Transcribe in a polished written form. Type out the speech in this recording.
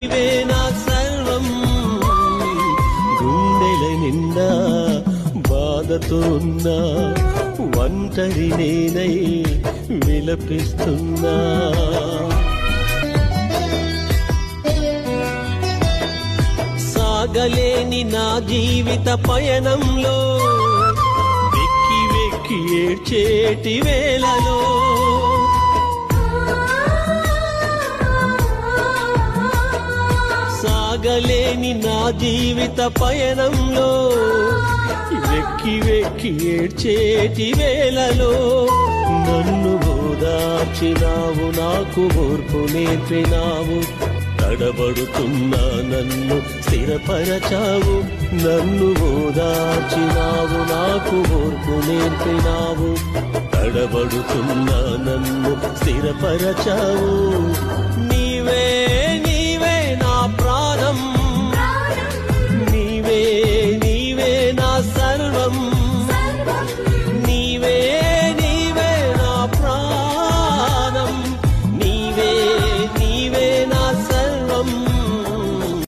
నీవే నా సర్వం, గుండెల నిండా బాధతో ఉన్నా, ఒంటరి నేనై విలపిస్తున్నా. సాగలేని నా జీవిత పయనంలో వెక్కి వెక్కి ఏడ్చేటి వేళలో సాగలేని నా జీవిత పయనంలో వెక్కి వెక్కి ఏడ్చేటి వేళలో నన్ను ఓదార్చినావు, నాకు ఓర్పు నేర్పినావు. తడబడుతున్నా నన్ను స్థిరపరచావు, నన్ను ఓదార్చినావు, నాకు ఓర్పు నేర్పినావు. తడబడుతున్నా నన్ను స్థిరపరచావు. నీవే నీవే నా ప్రాణం, నీవే నీవే నా సర్వం.